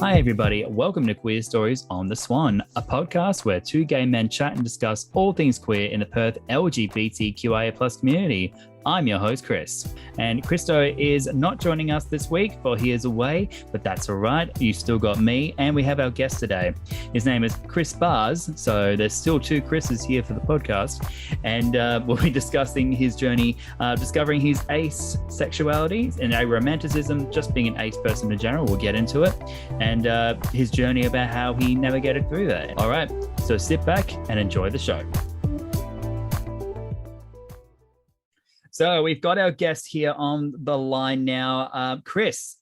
Hi, everybody. Welcome to Queer Stories on the Swan, a podcast where two gay men chat and discuss all things queer in the Perth LGBTQIA+ community. I'm your host, Chris. And Christo is not joining us this week, for he is away, but that's all right. You still got me, and we have our guest today. His name is Chris Bars, so there's still two Chris's here for the podcast. And we'll be discussing his journey, discovering his asexuality and aromanticism, just being an ace person in general. We'll get into it. And his journey about how he navigated through that. All right, so sit back and enjoy the show. So we've got our guest here on the line now, Chris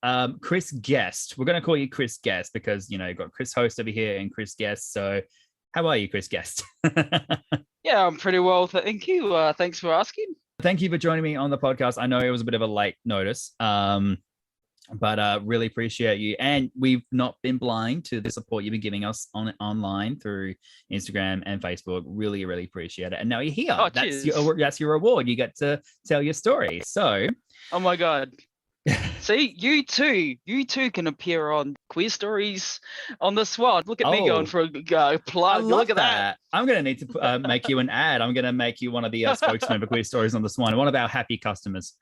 Guest. We're going to call you Chris Guest because, you know, you've got Chris Host over here and Chris Guest. So how are you, Chris Guest? Yeah, I'm pretty well. Thank you. Thanks for asking. Thank you for joining me on the podcast. I know it was a bit of a late notice, but really appreciate you. And we've not been blind to the support you've been giving us online through Instagram and Facebook. Really, really appreciate it. And now you're here. Oh, that's your reward. You get to tell your story. So, oh my God. See, you too can appear on Queer Stories on the Swan. Look at me going for a plug. Look at that. I'm going to need to make you an ad. I'm going to make you one of the spokesmen for Queer Stories on the Swan, one of our happy customers.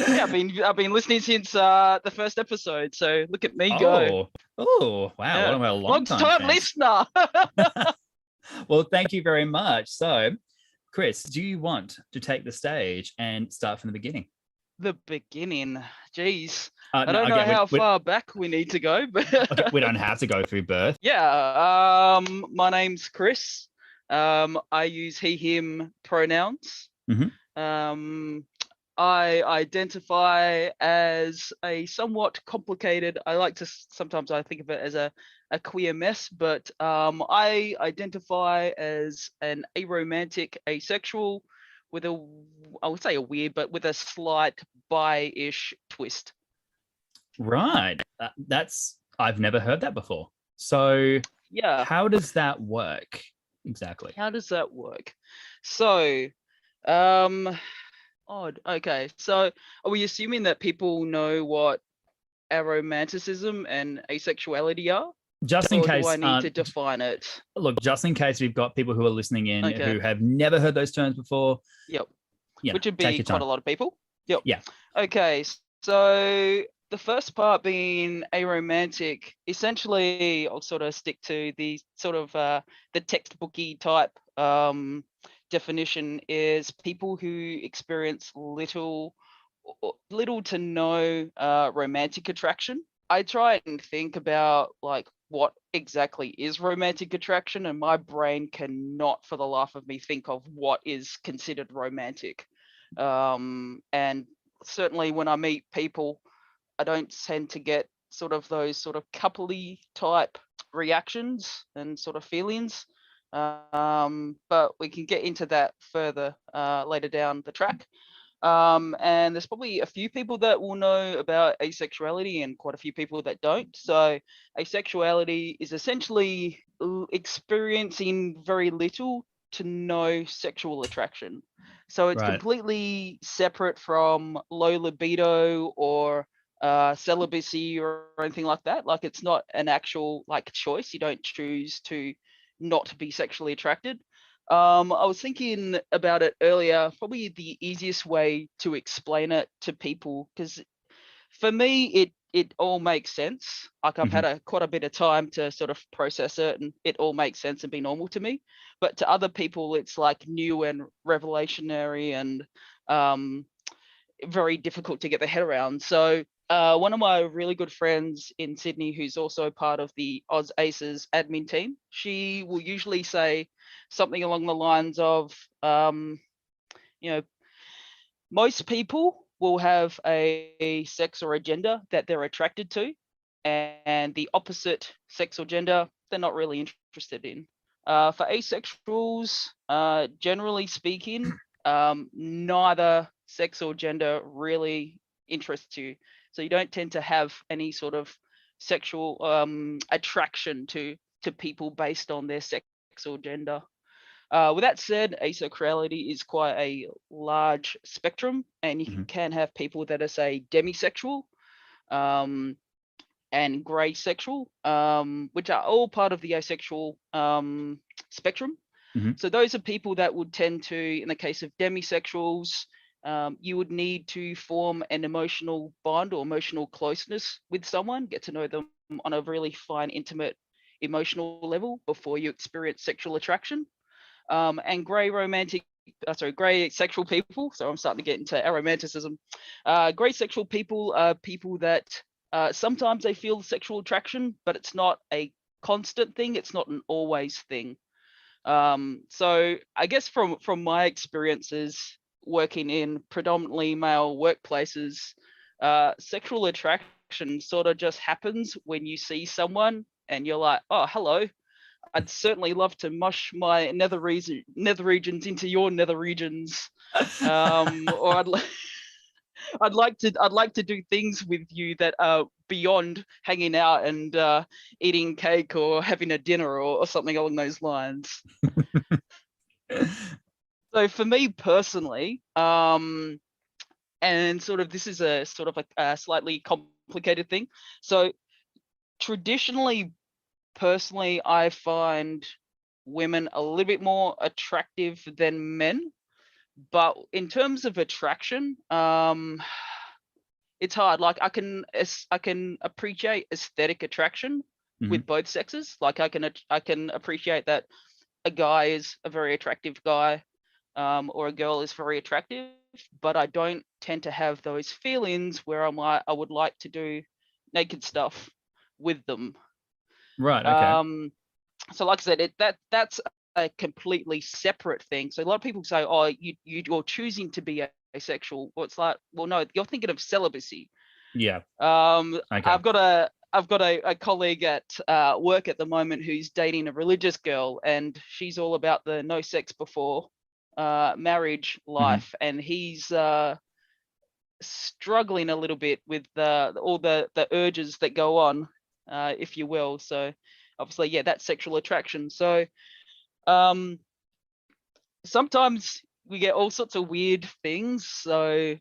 Yeah, I've been listening since the first episode. So look at me go. Oh, wow. Yeah. What am I, a long time listener. Well, thank you very much. So, Chris, do you want to take the stage and start from the beginning? The beginning. Jeez. I don't know how far back we need to go, but okay, we don't have to go through birth. Yeah. My name's Chris. I use he, him pronouns. Mm-hmm. I identify as a somewhat complicated, sometimes I think of it as a queer mess, but I identify as an aromantic asexual with I would say a weird, but with a slight bi-ish twist. Right. I've never heard that before. So yeah, how does that work exactly? How does that work? So, odd. Okay, so are we assuming that people know what aromanticism and asexuality are? Just in case, do I need to define it? Look, just in case we've got people who are listening in who have never heard those terms before. Yep. Which would be quite a lot of people. Yep. Yeah. Okay, so the first part being aromantic, essentially, I'll sort of stick to the sort of the textbooky type definition is people who experience little to no romantic attraction. I try and think about like what exactly is romantic attraction, and my brain cannot for the life of me think of what is considered romantic. And certainly when I meet people, I don't tend to get sort of those sort of coupley type reactions and sort of feelings. But we can get into that further later down the track. And there's probably a few people that will know about asexuality and quite a few people that don't. So asexuality is essentially experiencing very little to no sexual attraction. So it's completely separate from low libido or celibacy or anything like that. Like it's not an actual like choice. You don't choose to not be sexually attracted. I was thinking about it earlier, probably the easiest way to explain it to people, because for me, it all makes sense. Like I've had quite a bit of time to sort of process it, and it all makes sense and be normal to me. But to other people, it's like new and revelationary and very difficult to get their head around. So one of my really good friends in Sydney, who's also part of the Oz Aces admin team, she will usually say something along the lines of, most people will have a sex or a gender that they're attracted to, and the opposite sex or gender they're not really interested in. For asexuals, generally speaking, neither sex or gender really interests you. So you don't tend to have any sort of sexual attraction to people based on their sex or gender. With that said, asexuality is quite a large spectrum, and you can have people that are, say, demisexual. and grey sexual, which are all part of the asexual spectrum. Mm-hmm. So those are people that would tend to, in the case of demisexuals, you would need to form an emotional bond or emotional closeness with someone, get to know them on a really fine, intimate, emotional level before you experience sexual attraction. And grey sexual people. So I'm starting to get into aromanticism. Grey sexual people are people that sometimes they feel sexual attraction, but it's not a constant thing. It's not an always thing. So I guess from my experiences working in predominantly male workplaces, sexual attraction sort of just happens when you see someone and you're like, oh, hello. I'd certainly love to mush my nether regions into your nether regions, or I'd like to do things with you that are beyond hanging out and eating cake or having a dinner or something along those lines. So for me personally, and sort of this is a sort of a slightly complicated thing. So traditionally, personally, I find women a little bit more attractive than men, but in terms of attraction, it's hard. Like I can appreciate aesthetic attraction with both sexes. Like I can appreciate that a guy is a very attractive guy, or a girl is very attractive, but I don't tend to have those feelings where I'm like, I would like to do naked stuff with them. Right. Okay. So like I said, that's a completely separate thing. So a lot of people say, oh, you're choosing to be asexual. Well, it's like, well, no, you're thinking of celibacy. Yeah. Okay. I've got a colleague at work at the moment who's dating a religious girl, and she's all about the no sex before marriage life, and he's struggling a little bit with all the urges that go on, if you will. So obviously, yeah, that's sexual attraction. So sometimes we get all sorts of weird things. So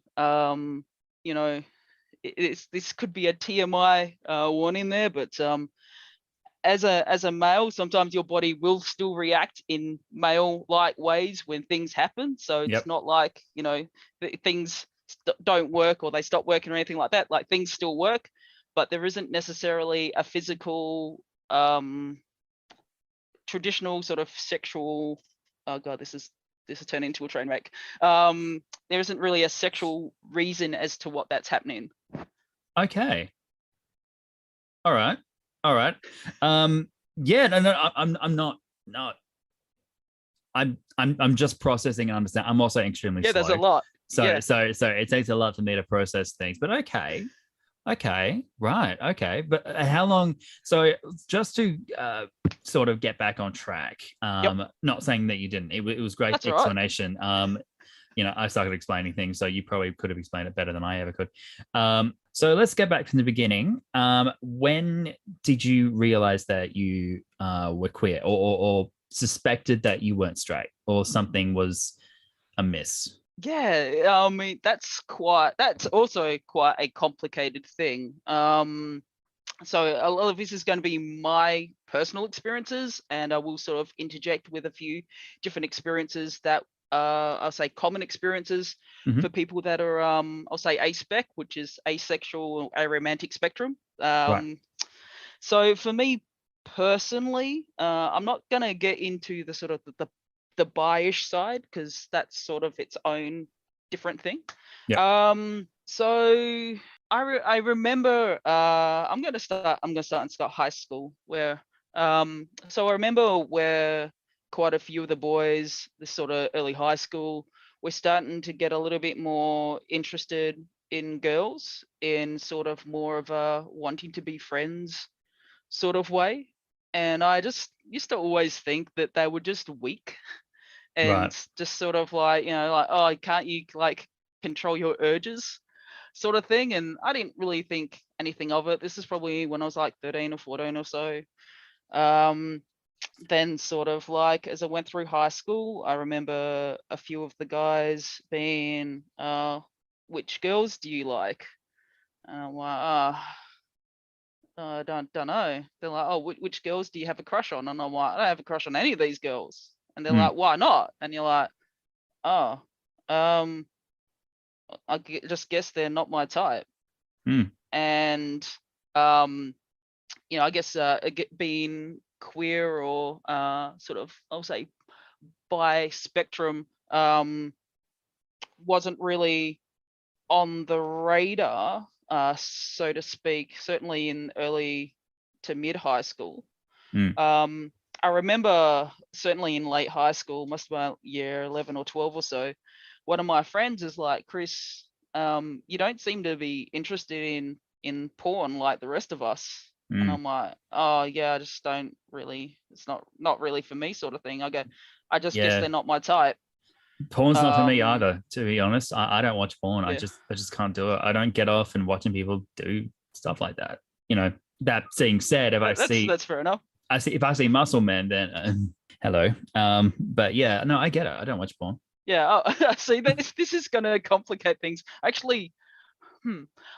you know, this could be a TMI warning there, but as a male, sometimes your body will still react in male-like ways when things happen. So it's not like, things don't work or they stop working or anything like that. Like things still work, but there isn't necessarily a physical, traditional sort of sexual. Oh god, this is turned into a train wreck. There isn't really a sexual reason as to what that's happening. Okay. All right. Yeah, no, I'm not. I'm just processing and understand. I'm also extremely slow. There's a lot. So it takes a lot for me to process things. But okay, right, okay. But how long? So just to sort of get back on track. Not saying that you didn't. It was great That's explanation. Right. I started explaining things, so you probably could have explained it better than I ever could. So let's get back from the beginning. When did you realize that you were queer, or suspected that you weren't straight, or something was amiss? Yeah, I mean that's also quite a complicated thing. So a lot of this is going to be my personal experiences, and I will sort of interject with a few different experiences that I'll say common experiences for people that are I'll say aspec, which is asexual, aromantic spectrum. Right. So for me personally, I'm not going to get into the sort of the bi-ish side, because that's sort of its own different thing. So I remember I'm gonna start in high school, where so I remember where quite a few of the boys, this sort of early high school, were starting to get a little bit more interested in girls, in sort of more of a wanting to be friends sort of way. And I just used to always think that they were just weak and just sort of like, like, oh, can't you like control your urges sort of thing. And I didn't really think anything of it. This is probably when I was like 13 or 14 or so. Then sort of like as I went through high school, I remember a few of the guys being, which girls do you like? And I'm like, I don't know. They're like, oh, which girls do you have a crush on? And I'm like, I don't have a crush on any of these girls. And they're like, why not? And you're like, oh, just guess they're not my type. And I guess being queer or sort of, I'll say, bi spectrum wasn't really on the radar, so to speak, certainly in early to mid high school. I remember certainly in late high school, must have been year 11 or 12 or so, one of my friends is like, Chris, you don't seem to be interested in porn like the rest of us. And I'm like, oh yeah, I just don't really, it's not really for me, sort of thing. I just guess they're not my type. Porn's not for me either, to be honest. I don't watch porn. Yeah. I just can't do it. I don't get off and watching people do stuff like that. That being said, that's fair enough. If I see muscle men, then hello. But yeah, no, I get it. I don't watch porn. Yeah, see, this is going to complicate things. Actually,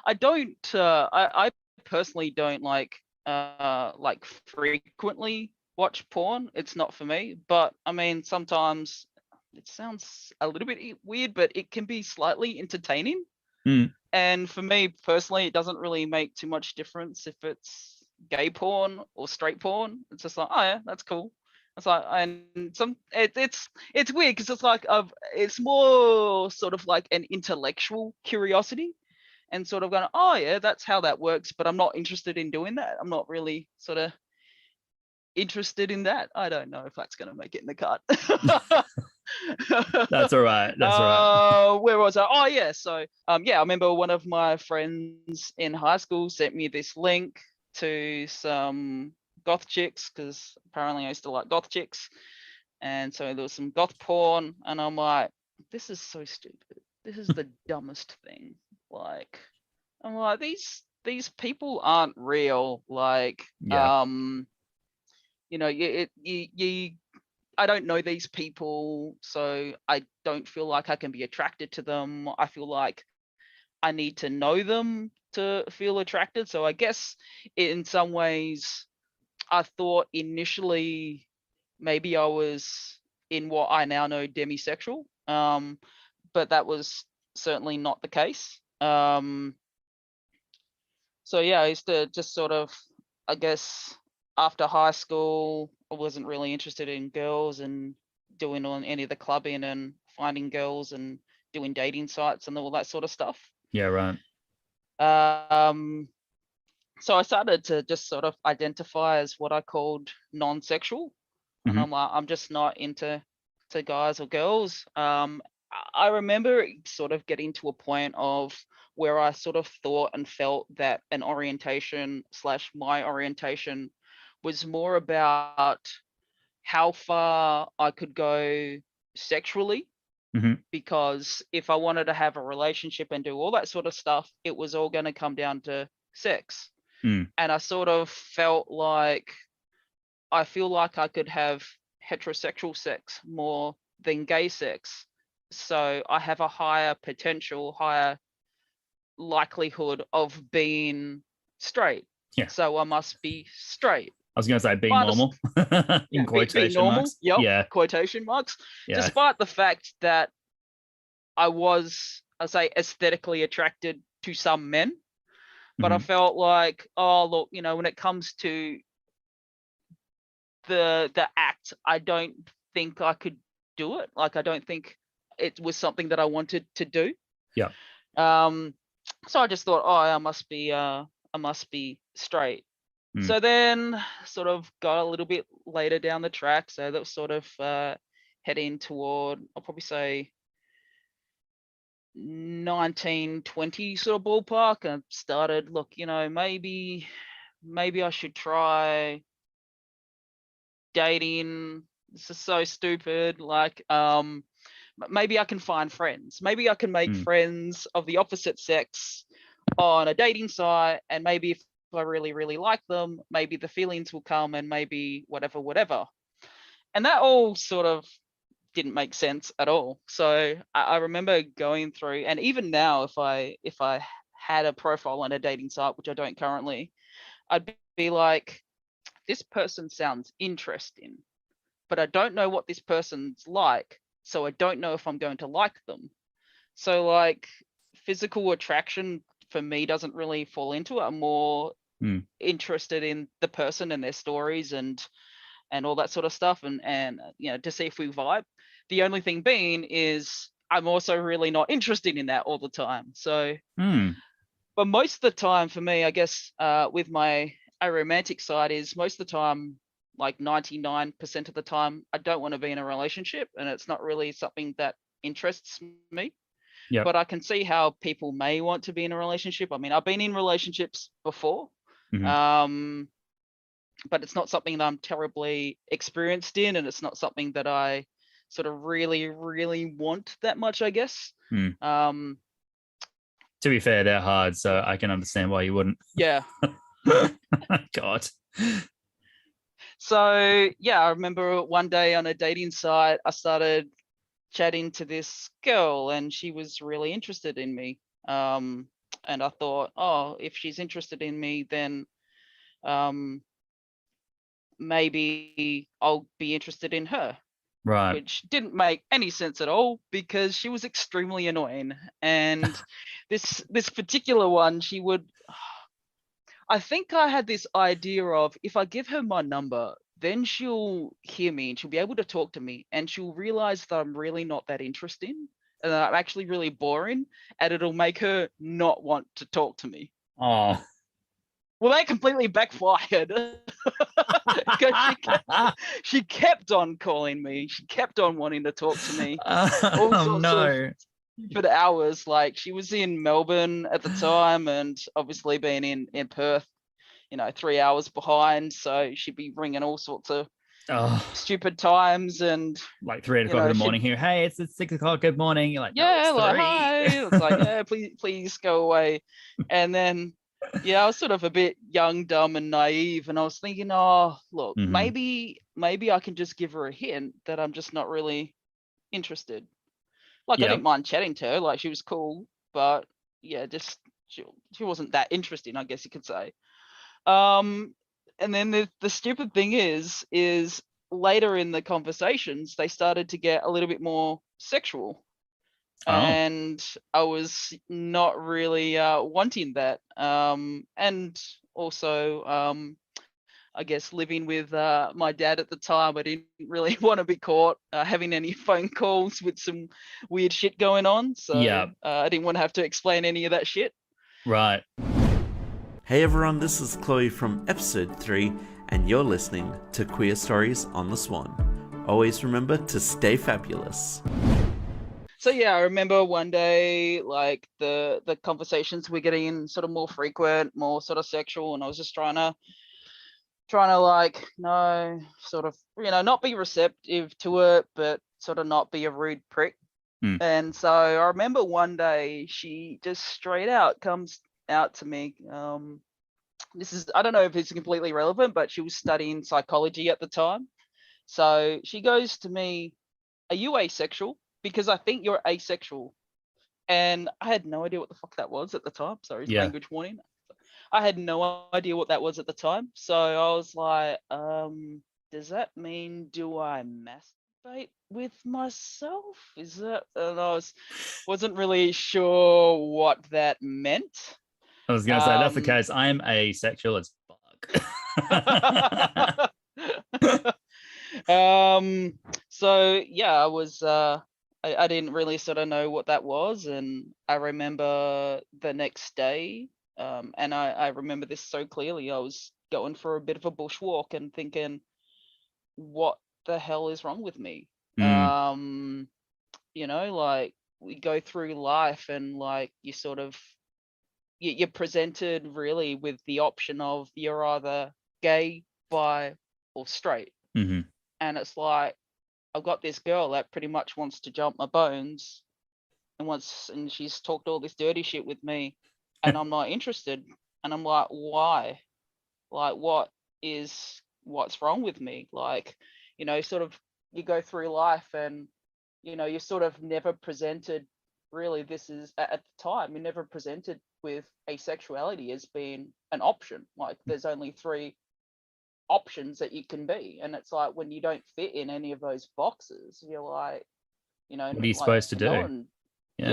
I don't. I personally don't like frequently watch porn. It's not for me. But I mean, sometimes it sounds a little bit weird, but it can be slightly entertaining. And for me personally, it doesn't really make too much difference if it's gay porn or straight porn. It's just like, oh yeah, that's cool. It's like, and it's weird because it's like it's more sort of like an intellectual curiosity, and sort of going, oh yeah, that's how that works, but I'm not interested in doing that. I'm not really sort of interested in that. I don't know if that's going to make it in the cut. That's all right. That's all right. Where was I? Oh yeah. So I remember one of my friends in high school sent me this link to some goth chicks, because apparently I used to like goth chicks, and so there was some goth porn, and I'm like, this is so stupid. This is the dumbest thing. Like, I'm like, these people aren't real. Like, I don't know these people, so I don't feel like I can be attracted to them. I feel like I need to know them to feel attracted. So I guess in some ways, I thought initially maybe I was in what I now know demisexual, but that was certainly not the case. So yeah, I used to just sort of, I guess, after high school, I wasn't really interested in girls and doing on any of the clubbing and finding girls and doing dating sites and all that sort of stuff. Yeah, right. So I started to just sort of identify as what I called non-sexual, and I'm like, I'm just not into guys or girls. I remember sort of getting to a point of where I sort of thought and felt that an orientation / my orientation was more about how far I could go sexually, because if I wanted to have a relationship and do all that sort of stuff, it was all going to come down to sex. And I sort of felt like, I feel like I could have heterosexual sex more than gay sex. So I have a higher potential, higher likelihood of being straight. Yeah. So I must be straight. I was going to say being normal in quotation marks. Yep, yeah. Quotation marks. Yeah. Despite the fact that I was, I say, aesthetically attracted to some men, but I felt like, oh look, when it comes to the act, I don't think I could do it. Like, I don't think it was something that I wanted to do. Yeah. So I just thought, oh, I must be straight. So then sort of got a little bit later down the track. So that was sort of heading toward, I'll probably say 1920 sort of ballpark, and started, look, maybe I should try dating. This is so stupid. Like, maybe I can find friends. Maybe I can make friends of the opposite sex on a dating site, and maybe if I really, really like them, maybe the feelings will come, and maybe whatever. And that all sort of didn't make sense at all. So I remember going through, and even now, if I had a profile on a dating site, which I don't currently, I'd be like, this person sounds interesting, but I don't know what this person's like, so I don't know if I'm going to like them. So like physical attraction for me doesn't really fall into it. I'm more interested in the person and their stories and all that sort of stuff, and to see if we vibe. The only thing being is I'm also really not interested in that all the time. So but most of the time for me, I guess, with my aromantic side, is most of the time, like 99% of the time, I don't want to be in a relationship, and it's not really something that interests me. Yep. But I can see how people may want to be in a relationship. I mean, I've been in relationships before, but it's not something that I'm terribly experienced in, and it's not something that I sort of really, really want that much, I guess. To be fair, they're hard, so I can understand why you wouldn't. Yeah. God. So yeah, I remember one day on a dating site, I started chatting to this girl, and she was really interested in me. And I thought, oh, if she's interested in me, then maybe I'll be interested in her. Right. Which didn't make any sense at all, because she was extremely annoying. And this particular one, she would, I think I had this idea of, if I give her my number, then she'll hear me and she'll be able to talk to me, and she'll realize that I'm really not that interesting and that I'm actually really boring, and it'll make her not want to talk to me. Oh. Well, that completely backfired. She kept on calling me. She kept on wanting to talk to me. All sorts of stupid hours. Like, she was in Melbourne at the time, and obviously being in Perth, 3 hours behind. So she'd be ringing all sorts of stupid times, and like 3 o'clock in the morning here. Hey, it's 6 o'clock. Good morning. You're like, yeah, no, like, hi. It's like, yeah, please go away. And then I was sort of a bit young, dumb, and naive, and I was thinking, oh, look, maybe I can just give her a hint that I'm just not really interested. Like, I didn't mind chatting to her, like, she was cool, but yeah, just she wasn't that interesting, I guess you could say. And then the stupid thing is later in the conversations, they started to get a little bit more sexual. And I was not really wanting that. And also, I guess, living with my dad at the time, I didn't really want to be caught having any phone calls with some weird shit going on. So I didn't want to have to explain any of that shit. Right. Hey everyone, this is Chloe from episode 3, and you're listening to Queer Stories on the Swan. Always remember to stay fabulous. So yeah, I remember one day, like, the conversations were getting sort of more frequent, more sort of sexual, and I was just trying to like, sort of, not be receptive to it, but sort of not be a rude prick. And so I remember one day she just straight out comes out to me. This is, I don't know if it's completely relevant, but she was studying psychology at the time. So she goes to me, "Are you asexual? Because I think you're asexual." And I had no idea what the fuck that was at the time. Sorry, language warning. I had no idea what that was at the time. So I was like, does that mean, do I masturbate with myself? Is that? And I wasn't really sure what that meant. I was gonna say, that's the case. I'm asexual as fuck. So yeah, I was I didn't really sort of know what that was, and I remember the next day, and I remember this so clearly. I was going for a bit of a bushwalk and thinking, what the hell is wrong with me? Like, we go through life, and like, you sort of, you're presented really with the option of, you're either gay, bi, or straight. And it's like, I've got this girl that pretty much wants to jump my bones, and she's talked all this dirty shit with me, and I'm not interested. And I'm like, why? Like, what's wrong with me? Like, sort of, you go through life, and you're sort of never presented, really, this is, at the time, you're never presented with asexuality as being an option. Like there's only 3 options that you can be, and it's like when you don't fit in any of those boxes, you're like, what are you like, supposed to do?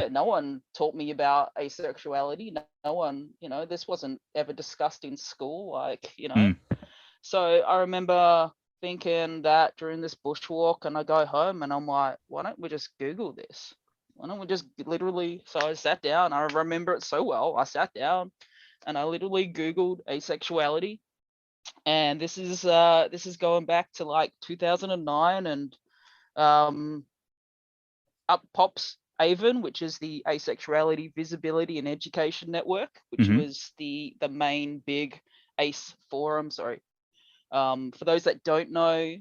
No one taught me about asexuality. No one, this wasn't ever discussed in school, like, So I remember thinking that during this bushwalk, and I go home and I'm like, why don't we just Google this? Why don't we just literally, so I sat down, I remember it so well. I sat down and I literally Googled asexuality. And this is going back to like 2009, and up pops AVEN, which is the Asexuality Visibility and Education Network, which was the main big ACE forum. Sorry. For those that don't know,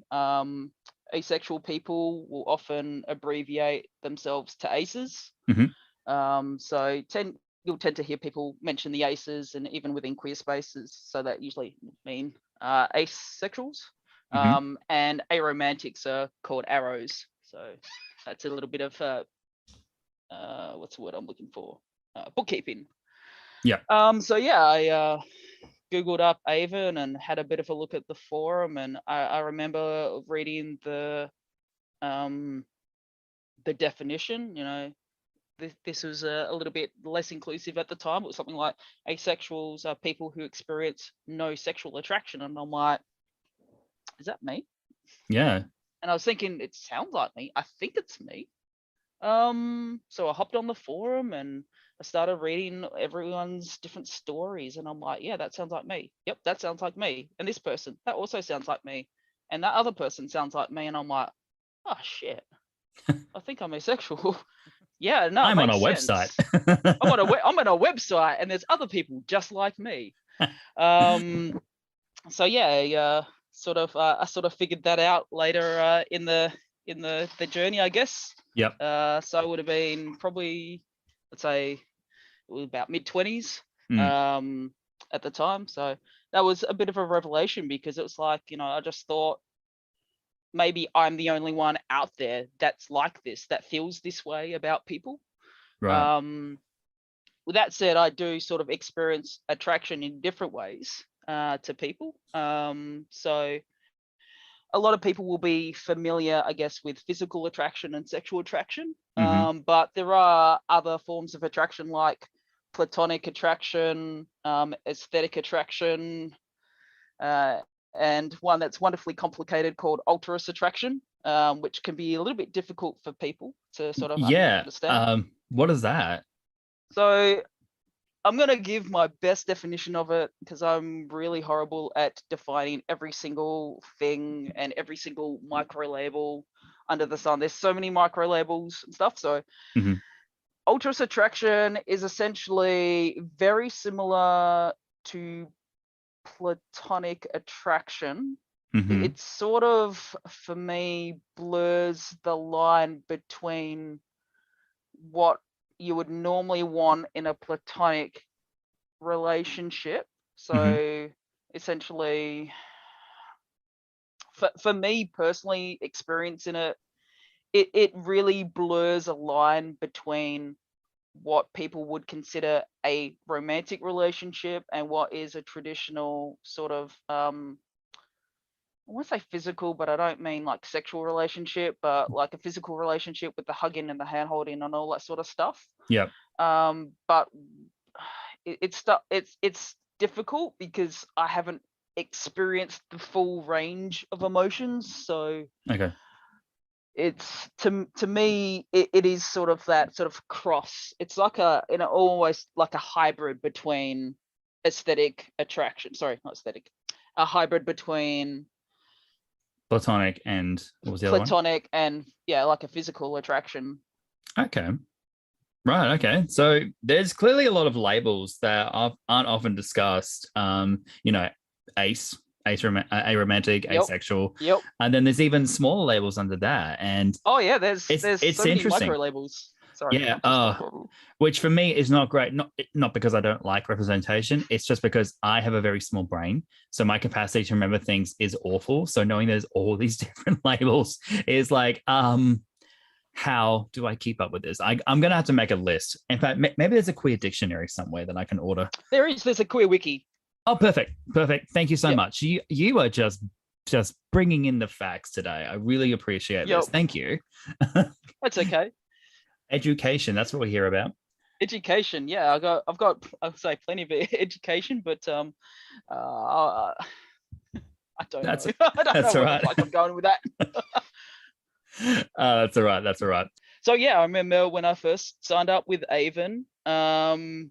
asexual people will often abbreviate themselves to ACEs. So you'll tend to hear people mention the ACEs, and even within queer spaces, so that usually mean asexuals. And aromantics are called arrows. So that's a little bit of what's the word I'm looking for? Bookkeeping. Yeah. So yeah, I Googled up AVEN and had a bit of a look at the forum, and I remember reading the definition. This was a little bit less inclusive at the time. It was something like asexuals are people who experience no sexual attraction, and I'm like, is that me? Yeah. And I was thinking, it sounds like me. I think it's me. So I hopped on the forum and I started reading everyone's different stories, and I'm like, yeah, that sounds like me. Yep, that sounds like me. And this person, that also sounds like me. And that other person sounds like me. And I'm like, oh shit, I think I'm asexual. Yeah, no, I'm on a sense. website. I'm on a website, and there's other people just like me. So yeah, I sort of figured that out later in the journey, I guess. Yep. So it would have been probably, let's say, it was about mid-20s at the time. So that was a bit of a revelation, because it was like, I just thought maybe I'm the only one out there that's like this, that feels this way about people. Right. With that said, I do sort of experience attraction in different ways to people. So a lot of people will be familiar, I guess, with physical attraction and sexual attraction. But there are other forms of attraction, like platonic attraction, aesthetic attraction, and one that's wonderfully complicated called altruist attraction, which can be a little bit difficult for people to sort of understand. What is that? So I'm going to give my best definition of it, because I'm really horrible at defining every single thing and every single micro label under the sun. There's so many micro labels and stuff. So altruist attraction is essentially very similar to platonic attraction. It sort of, for me, blurs the line between what you would normally want in a platonic relationship. So essentially, for me personally, experiencing it really blurs a line between what people would consider a romantic relationship and what is a traditional sort of I want to say physical, but I don't mean like sexual relationship, but like a physical relationship with the hugging and the hand holding and all that sort of stuff. Yep. But it's difficult because I haven't experienced the full range of emotions. So okay, it's to me it is sort of that sort of cross. It's like almost like a hybrid between aesthetic attraction. Sorry, not aesthetic. A hybrid between platonic and what was the other one? Platonic and like a physical attraction. Okay. Right. Okay. So there's clearly a lot of labels that aren't often discussed. Ace, aromantic, asexual. Yep. And then there's even smaller labels under that. And there's so many micro labels. Sorry. Yeah. Which for me is not great. Not because I don't like representation. It's just because I have a very small brain. So my capacity to remember things is awful. So knowing there's all these different labels is like, how do I keep up with this? I'm going to have to make a list. In fact, maybe there's a queer dictionary somewhere that I can order. There's a queer wiki. Oh, perfect. Thank you so Yep. much. You are just bringing in the facts today. I really appreciate this. Yep. Thank you. That's okay. Education, that's what we're here about. Education, yeah, I've got I'll say plenty of education, but I don't know. I don't know where the fuck I'm going with that. That's all right. That's all right. So yeah, I remember when I first signed up with Avon, and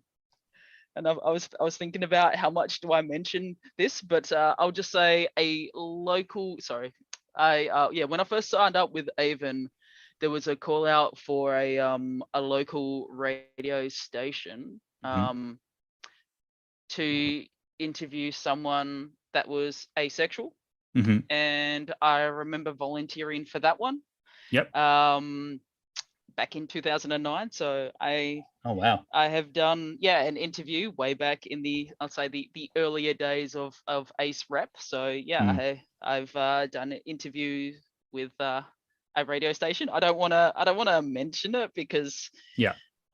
I was thinking about how much do I mention this, but I'll just say a local. Sorry, when I first signed up with Avon, there was a call out for a local radio station to interview someone that was asexual, and I remember volunteering for that one. Yep. Back in 2009. So oh wow, I have done an interview way back in I'll say the earlier days of Ace Rep. So yeah, I've done an interview with a radio station. I don't want to mention it because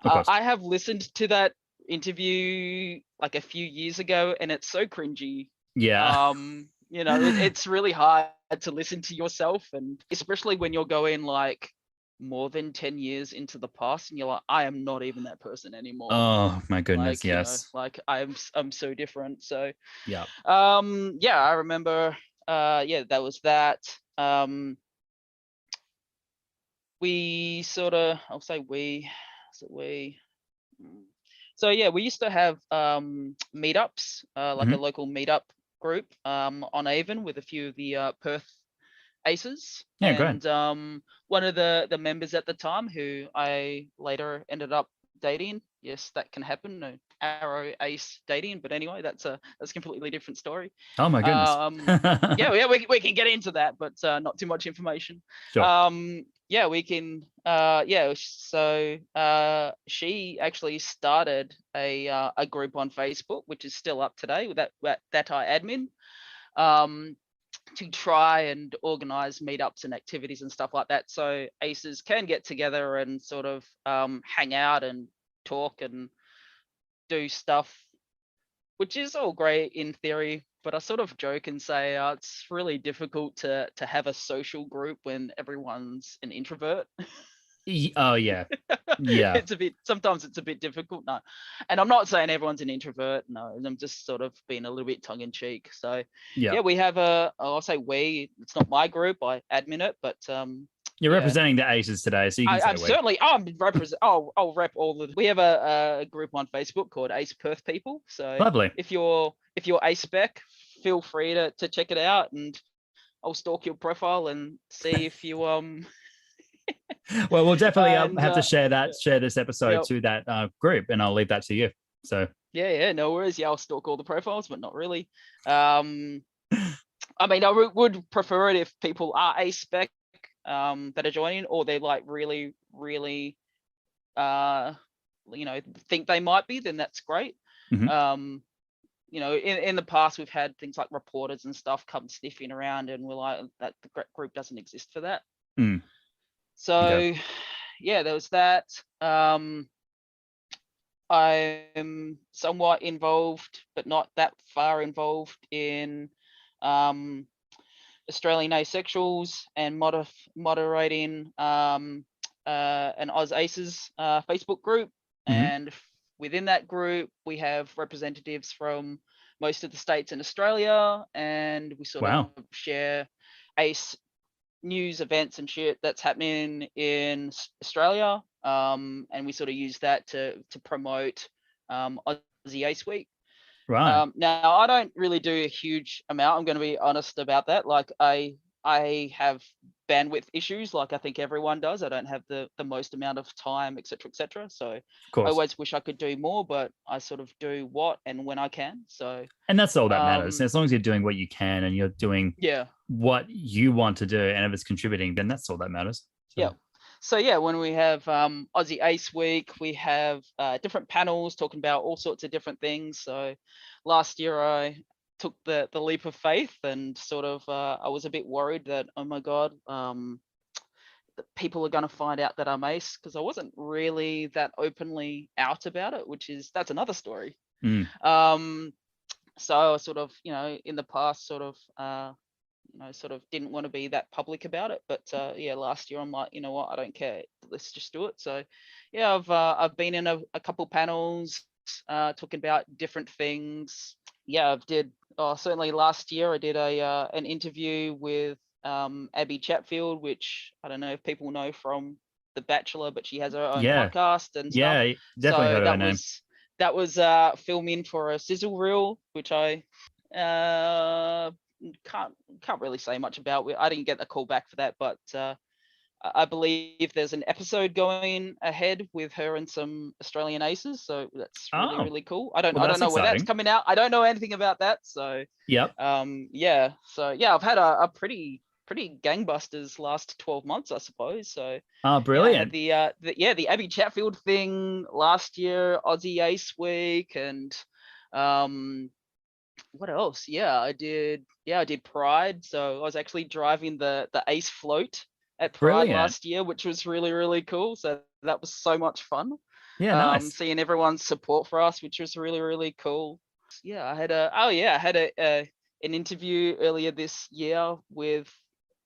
I have listened to that interview like a few years ago, and it's so cringy. Yeah. It's really hard to listen to yourself, and especially when you're going like more than 10 years into the past and you're like, I am not even that person anymore. Oh my goodness. Like, yes. I'm so different. So yeah. I remember that was that. We sort of, I'll say we. So yeah, we used to have meetups, like a local meetup group on Avon with a few of the Perth Aces. Yeah, and great. One of the members at the time who I later ended up dating. Yes, that can happen. No arrow ace dating, but anyway, that's a completely different story. Oh my goodness. We can get into that, but not too much information. Sure. We can. So she actually started a group on Facebook, which is still up today. That I admin. To try and organize meetups and activities and stuff like that, so aces can get together and sort of hang out and talk and do stuff, which is all great in theory. But I sort of joke and say it's really difficult to have a social group when everyone's an introvert. Oh yeah. Yeah. Sometimes it's a bit difficult. No, and I'm not saying everyone's an introvert. No, I'm just sort of being a little bit tongue in cheek. So we have I'll say it's not my group, I admin it, but you're representing the aces today, so you can I'm certainly I'll rep all of. We have a group on Facebook called Ace Perth People. So lovely. If you're Ace spec, feel free to check it out, and I'll stalk your profile and see if you Well, we'll definitely have to share this episode to that group, and I'll leave that to you. So no worries. I'll stalk all the profiles, but not really. I mean, I would prefer it if people are Ace spec that are joining, or they're like really think they might be, then that's great. In the past we've had things like reporters and stuff come sniffing around, and we're like, that the group doesn't exist for that. So there was that. I'm somewhat involved, but not that far involved in Australian Asexuals and moderating an Oz Aces Facebook group. And within that group, we have representatives from most of the states in Australia, and we sort of share Ace news, events and shit that's happening in Australia, and we sort of use that to promote Aussie Ace Week. Right. Now I don't really do a huge amount, I'm going to be honest about that. Like I have bandwidth issues, like I think everyone does. I don't have the most amount of time, etc. So I always wish I could do more, but I sort of do what and when I can. So, and that's all that matters. As long as you're doing what you can and you're doing what you want to do, and if it's contributing, then that's all that matters. So when we have Aussie Ace Week, we have different panels talking about all sorts of different things. So last year I took the leap of faith and sort of I was a bit worried that, oh my god, people are going to find out that I'm ace, because I wasn't really that openly out about it, that's another story. So I sort of, in the past sort of, sort of didn't want to be that public about it. But last year I'm like, you know what, I don't care. Let's just do it. So yeah, I've been in a couple panels talking about different things. Yeah, certainly last year I did an interview with Abby Chatfield, which I don't know if people know from The Bachelor, but she has her own podcast and stuff. Yeah, definitely heard of her name. That was filming for a sizzle reel, which I can't really say much about. I didn't get a call back for that, but I believe there's an episode going ahead with her and some Australian aces, so that's really cool. I don't know exciting. where that's coming out. I don't know anything about that, so yep. I've had a pretty gangbusters last 12 months, I suppose. So brilliant. Yeah, the Abby Chatfield thing last year, Aussie Ace Week, and what else? I did Pride. So I was actually driving the Ace float at Pride last year, which was really, really cool. So that was so much fun. Yeah, nice. Seeing everyone's support for us, which was really, really cool. Yeah, I had an interview earlier this year with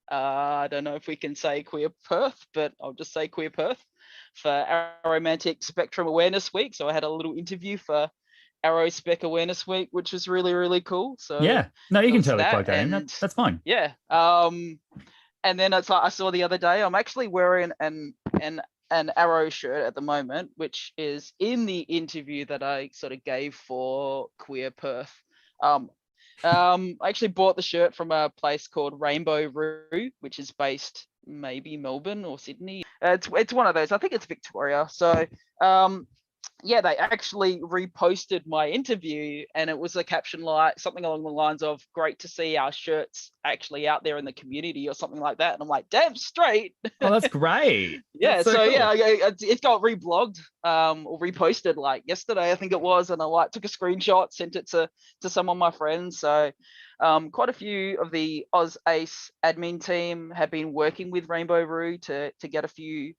I don't know if we can say Queer Perth, but I'll just say Queer Perth for Aromantic Spectrum Awareness Week. So I had a little interview for Arrow Spec Awareness Week, which was really, really cool. So yeah, no, you can totally plug that in. That's fine. Yeah. And then it's like I saw the other day, I'm actually wearing an Arrow shirt at the moment, which is in the interview that I sort of gave for Queer Perth. I actually bought the shirt from a place called Rainbow Roo, which is based maybe Melbourne or Sydney. It's one of those. I think it's Victoria. So they actually reposted my interview, and it was a caption like something along the lines of "Great to see our shirts actually out there in the community" or something like that. And I'm like, damn straight. Oh, that's great. Yeah. That's so cool. It got reblogged or reposted like yesterday, I think it was, and I took a screenshot, sent it to some of my friends. So quite a few of the Oz Ace admin team have been working with Rainbow Roo to get a few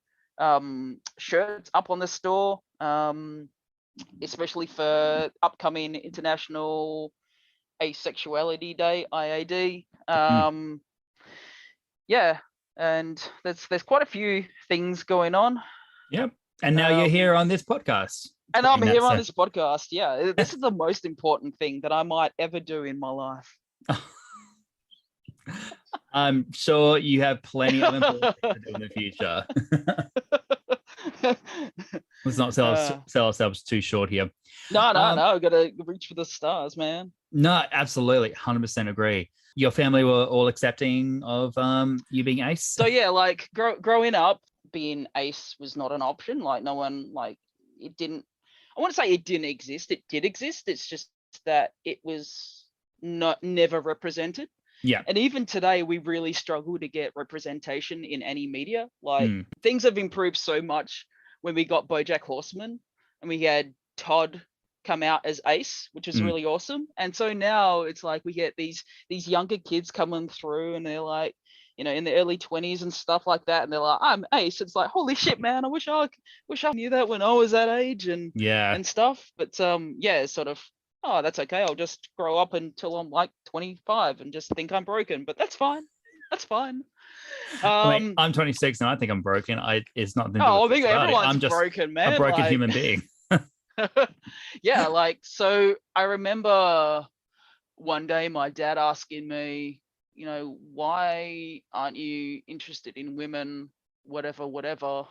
shirts up on the store, especially for upcoming International Asexuality Day, IAD. And there's quite a few things going on. Yep. And now you're here on this podcast. And I'm here on this podcast. Yeah, this is the most important thing that I might ever do in my life. I'm sure you have plenty of important things to do in the future. Let's not sell ourselves too short here. No. I've got to reach for the stars, man. No, absolutely. 100% agree. Your family were all accepting of you being ace? So yeah, like growing up, being ace was not an option. Like no one, it didn't, I want to say it didn't exist. It did exist. It's just that it was never represented. Yeah. And even today, we really struggle to get representation in any media. Things have improved so much when we got BoJack Horseman and we had Todd come out as Ace, which was really awesome. And so now it's like we get these younger kids coming through and they're like, in the early 20s and stuff like that. And they're like, I'm Ace. It's like, holy shit, man. I wish I knew that when I was that age and stuff. But sort of, oh, that's okay. I'll just grow up until I'm like 25 and just think I'm broken, but that's fine. I'm 26 and I think I'm broken. It's not. I think everyone's broken, man. A broken human being. Yeah, so I remember one day my dad asking me, why aren't you interested in women, whatever.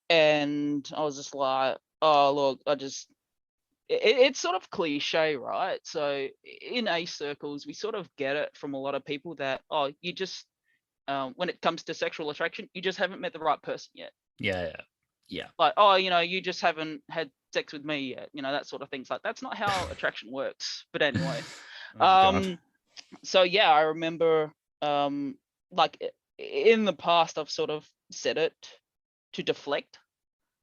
And I was just like, oh, look, it's sort of cliche, right? So in ace circles, we sort of get it from a lot of people that, oh, you just, when it comes to sexual attraction, you just haven't met the right person yet. Yeah. Like, oh, you just haven't had sex with me yet. That sort of things. Like, that's not how attraction works. But anyway, so yeah, I remember, like in the past, I've sort of said it to deflect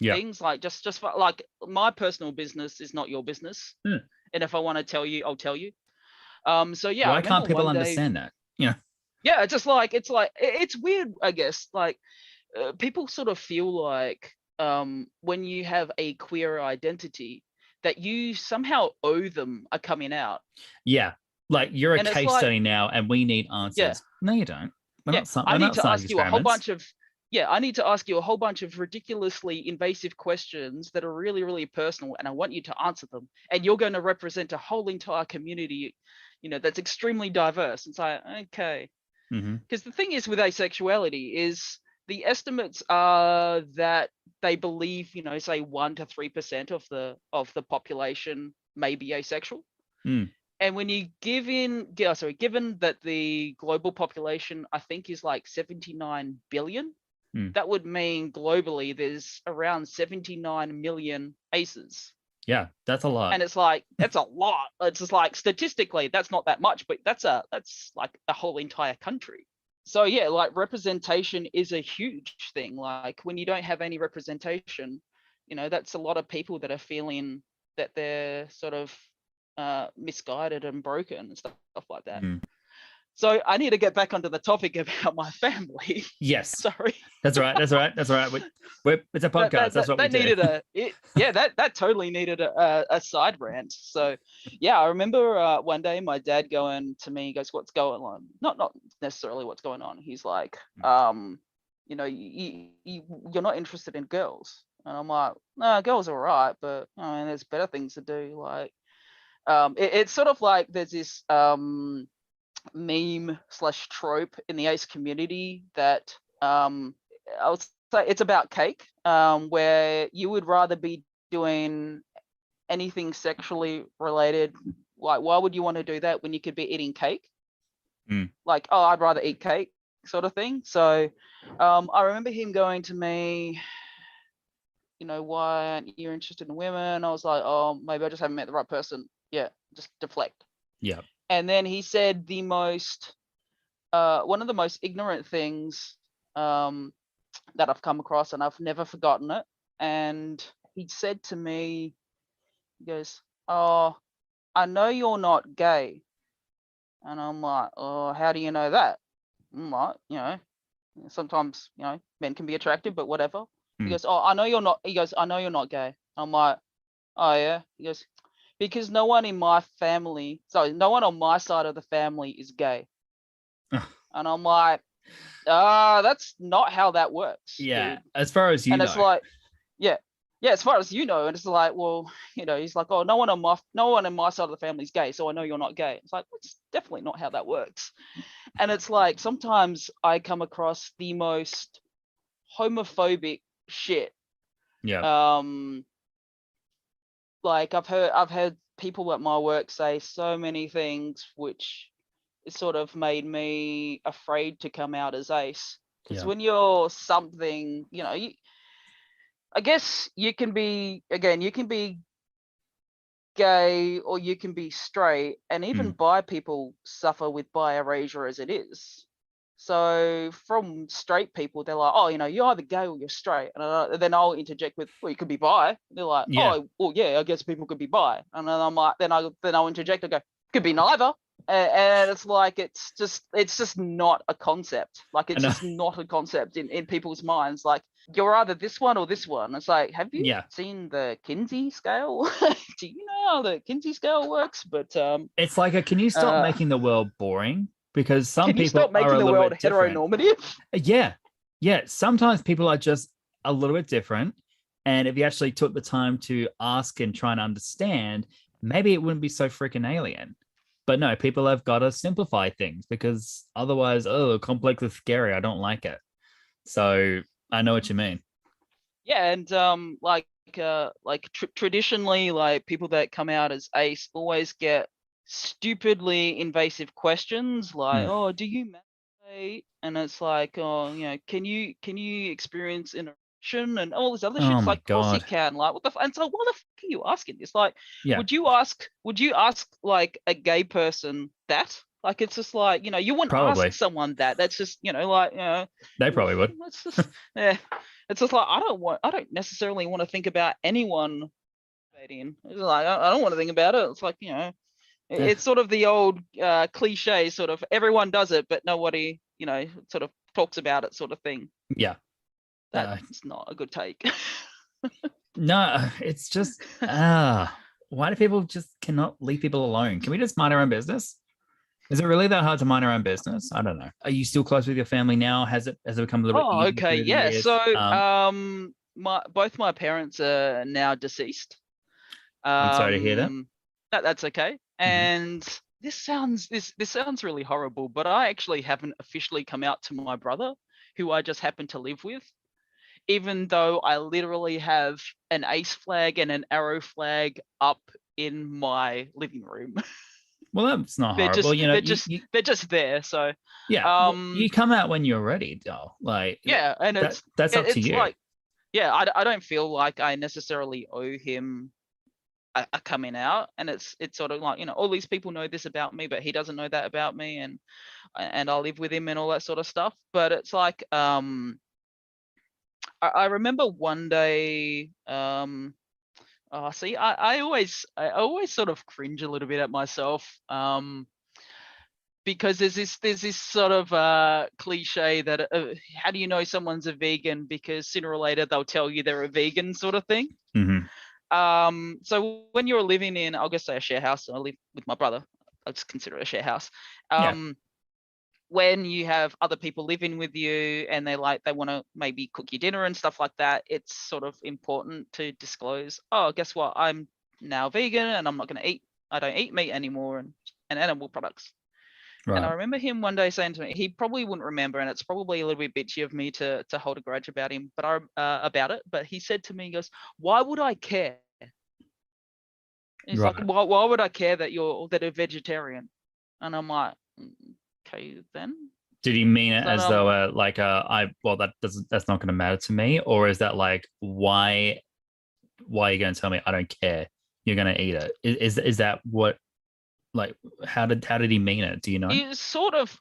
things, like just for, like, my personal business is not your business, and if I want to tell you, I'll tell you. So yeah, why can't people understand that? Yeah, it's weird, I guess. Like, people sort of feel like when you have a queer identity that you somehow owe them a coming out. Yeah. Like, you're a And it's case like, study now and we need yeah, answers. No, you don't. We're yeah, not, I we're need not to science ask you a whole experiments. bunch of, yeah, I need to ask you a whole bunch of ridiculously invasive questions that are really, really personal, and I want you to answer them. And you're going to represent a whole entire community, that's extremely diverse. It's like, okay. Because the thing is with asexuality is the estimates are that they believe, say 1 to 3% of the population may be asexual. And when you given that the global population, I think, is like 79 billion, that would mean globally there's around 79 million aces. Yeah, that's a lot. And it's like, that's a lot. It's just like, statistically, that's not that much, but that's like a whole entire country. So yeah, like, representation is a huge thing. Like, when you don't have any representation, that's a lot of people that are feeling that they're sort of misguided and broken and stuff like that. So I need to get back onto the topic about my family. Yes. Sorry. That's all right. It's a podcast. That's what we do. That totally needed a side rant. So yeah, I remember one day my dad going to me, he goes, "What's going on?" Not necessarily what's going on. He's like, you're not interested in girls. And I'm like, "No, girls are all right, but there's better things to do." Like, it's sort of like there's this meme / trope in the ace community that I would say it's about cake, where you would rather be doing anything sexually related. Like, why would you want to do that when you could be eating cake? Like, oh, I'd rather eat cake, sort of thing. So I remember him going to me, why aren't you interested in women? I was like, oh, maybe I just haven't met the right person. Yeah, just deflect. Yeah. And then he said the most, one of the most ignorant things that I've come across, and I've never forgotten it. And he said to me, he goes, "Oh, I know you're not gay." And I'm like, "Oh, how do you know that?" I'm like, sometimes, men can be attractive, but whatever. He goes, "Oh, I know you're not." He goes, "I know you're not gay." I'm like, "Oh yeah." He goes, "Because no one on my side of the family is gay." And I'm like, that's not how that works. Yeah, dude. as far as you and know. It's like, yeah, as far as you know. And it's like, well, he's like, "Oh, no one on my side of the family is gay, so I know you're not gay." It's like, it's definitely not how that works. And it's like, sometimes I come across the most homophobic shit. Yeah. Like, I've heard people at my work say so many things which sort of made me afraid to come out as ace. Because when you're something, I guess you can be gay or you can be straight, and even bi people suffer with bi erasure as it is. So from straight people, they're like, "Oh, you're either gay or you're straight," and then I'll interject with, "Well, you could be bi." And they're like, "Oh, well, yeah, I guess people could be bi," and then I'm like, then I'll interject and go, "Could be neither." And it's like, it's just not a concept. Like, it's just not a concept in people's minds. Like, you're either this one or this one. It's like, have you seen the Kinsey scale? Do you know how the Kinsey scale works? But it's like, can you stop making the world boring? Because some people stop making are a the little world bit different. heteronormative? Yeah. Sometimes people are just a little bit different, and if you actually took the time to ask and try and understand, maybe it wouldn't be so freaking alien. But no, people have got to simplify things, because otherwise, complex is scary. I don't like it. So I know what you mean. Yeah, and traditionally, like, people that come out as ace always get stupidly invasive questions like, "Oh, do you masturbate?" And it's like, "Oh, can you experience an erection?" And all this other shit. It's like, of course you can. Like, what the and so why the fuck are you asking this? Like, would you ask like a gay person that? Like, it's just like, you wouldn't ask someone that. That's just, they probably would. It's just, yeah. It's just like, I don't necessarily want to think about anyone dating. It's like, I don't want to think about it. It's like, it's sort of the old cliche, sort of, everyone does it, but nobody, sort of talks about it, sort of thing. Yeah. That's not a good take. No, it's just why do people just cannot leave people alone? Can we just mind our own business? Is it really that hard to mind our own business? I don't know. Are you still close with your family now? Has it become a little bit Oh, easier okay, through the yeah. years? So, both my parents are now deceased. I'm sorry to hear that. That's okay. And this sounds really horrible, but I actually haven't officially come out to my brother, who I just happen to live with, even though I literally have an ace flag and an arrow flag up in my living room. Well, that's not horrible. You know, they're just there. So yeah, you come out when you're ready, doll. Like, yeah, and that's up to you. like, yeah, I don't feel like I necessarily owe him a coming out, and it's sort of like, all these people know this about me, but he doesn't know that about me, and I live with him and all that sort of stuff. But it's like, I remember one day, see, I always sort of cringe a little bit at myself, because there's this sort of cliche that how do you know someone's a vegan? Because sooner or later they'll tell you they're a vegan, sort of thing. So when you're living in, I'll just say a share house, I live with my brother, I'll just consider it a share house. When you have other people living with you and they want to maybe cook you dinner and stuff like that, it's sort of important to disclose, oh, guess what, I'm now vegan and I don't eat meat anymore and animal products. Right. And I remember him one day saying to me, he probably wouldn't remember, and it's probably a little bit bitchy of me to hold a grudge about him, but about it. But he said to me, he goes, "Why would I care?" He's like, "Why would I care that you're a vegetarian?" And I'm like, okay, then. Did he mean it as though that's not going to matter to me, or is that like, why are you going to tell me I don't care? You're going to eat it. Is that what? Like, how did he mean it? Do you know? It sort of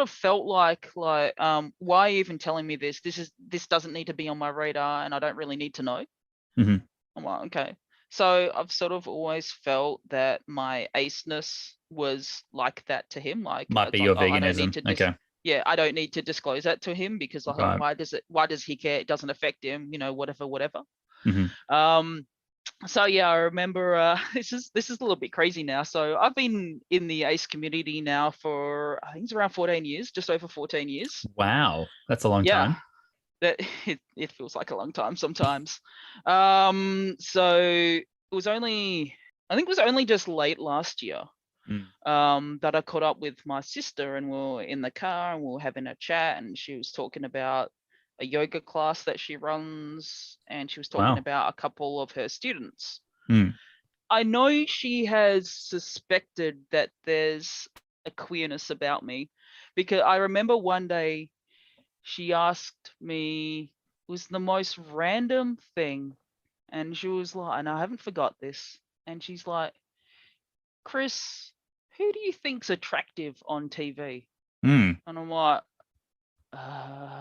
felt like why are you even telling me this? This doesn't need to be on my radar, and I don't really need to know. I'm like, okay. So I've sort of always felt that my aceness was like that to him. Like, might be your veganism. Okay. Yeah, I don't need to disclose that to him because why does he care? It doesn't affect him, whatever. So yeah, I remember this is a little bit crazy now. So I've been in the ACE community now for, I think it's around 14 years, just over 14 years. Wow, that's a long time. That it feels like a long time sometimes. So it was only just late last year that I caught up with my sister, and we were in the car and we were having a chat, and she was talking about a yoga class that she runs, and she was talking about a couple of her students. I know she has suspected that there's a queerness about me, because I remember one day she asked me, it was the most random thing, and she was like, and I haven't forgot this, and she's like, "Chris, who do you think's attractive on TV?" And I'm like,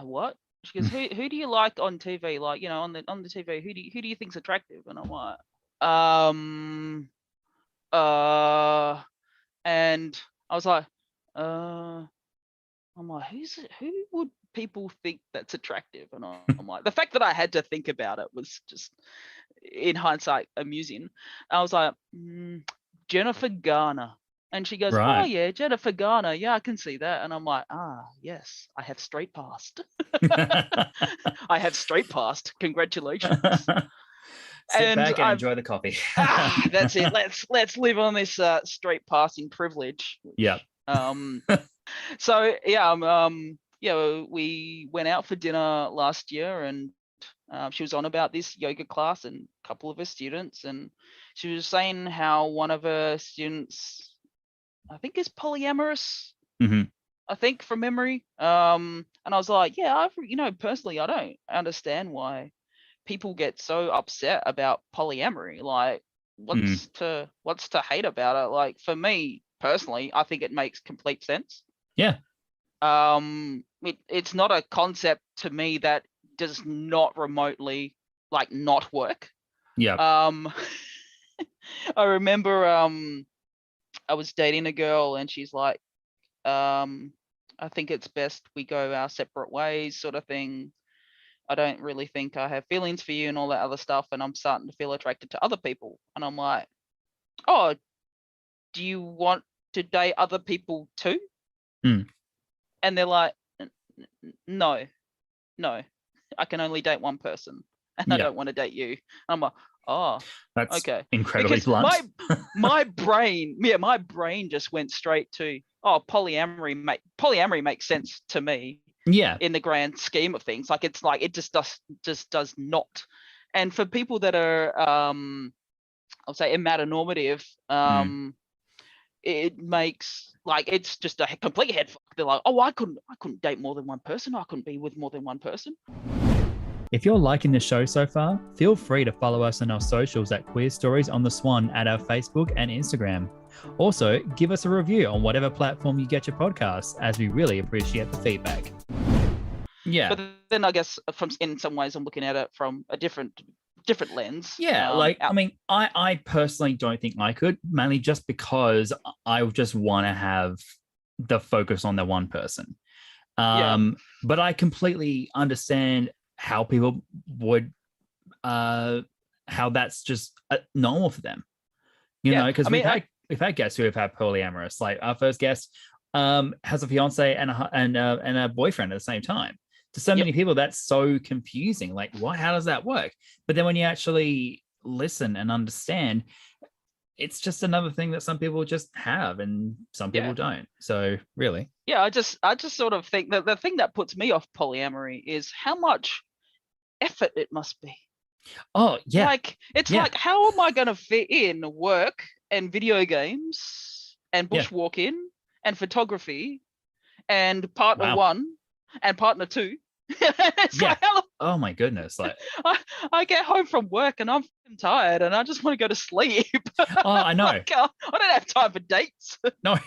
what? She goes, who do you like on TV? Like, on the TV, who do you think's attractive? And I'm like, and I was like, I'm like, who would people think that's attractive? And I'm like, the fact that I had to think about it was just, in hindsight, amusing. I was like, Jennifer Garner. And she goes, oh yeah, Jennifer Garner. Yeah, I can see that. And I'm like, yes, I have straight passed. I have straight passed. Congratulations. Sit back and enjoy the coffee. That's it. Let's live on this straight passing privilege. Yeah. So yeah, we went out for dinner last year, and she was on about this yoga class and a couple of her students, and she was saying how one of her students, I think, is polyamorous. I think, from memory. And I was like, yeah, personally, I don't understand why people get so upset about polyamory. Like, what's to hate about it? Like, for me personally, I think it makes complete sense. Yeah. It's not a concept to me that does not remotely not work. Yeah. I remember I was dating a girl, and she's like, I think it's best we go our separate ways, sort of thing. I don't really think I have feelings for you and all that other stuff, and I'm starting to feel attracted to other people. And I'm like, oh, do you want to date other people too? Mm. And they're like, no, I can only date one person, and I Yeah. don't want to date you. And I'm like, oh, That's okay. incredibly Because blunt. my brain just went straight to, oh, polyamory makes sense to me Yeah. in the grand scheme of things. Like it's like it just does not. And for people that are I'll say immaturnormative, it makes like it's just a complete head fuck. They're like, oh, I couldn't date more than one person. I couldn't be with more than one person. If you're liking the show so far, feel free to follow us on our socials at Queer Stories on the Swan at our Facebook and Instagram. Also, give us a review on whatever platform you get your podcasts, as we really appreciate the feedback. Yeah. But then I guess in some ways I'm looking at it from a different lens. Yeah, I mean, I personally don't think I could, mainly just because I just want to have the focus on the one person. But I completely understand how people would, how that's just normal for them. You know, because we've had guests who have had polyamorous. Like our first guest has a fiance and a boyfriend at the same time. To so many people, that's so confusing. Like, what? How does that work? But then when you actually listen and understand, it's just another thing that some people just have and some people don't. So really, I just sort of think that the thing that puts me off polyamory is how much effort it must be. Oh yeah, like it's like, how am I going to fit in work and video games and bushwalking and photography and partner one and partner two? Like, oh my goodness, like I get home from work and I'm tired and I just want to go to sleep. Oh, I know. Like, I don't have time for dates. No.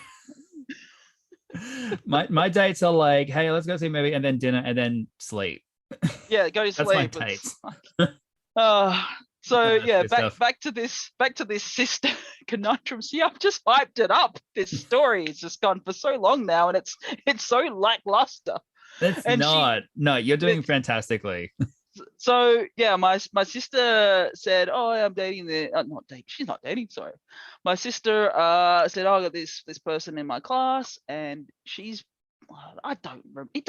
my dates are like, hey, let's go see a movie and then dinner and then sleep. Yeah, go to sleep. That's my dates. So back to this sister conundrum. See, I've just hyped it up. This story has just gone for so long now, and it's so lackluster. No, you're doing fantastically. So yeah, my sister said, oh, I'm dating she's not dating, sorry. My sister said, oh, I got this person in my class, and she's, I don't remember. It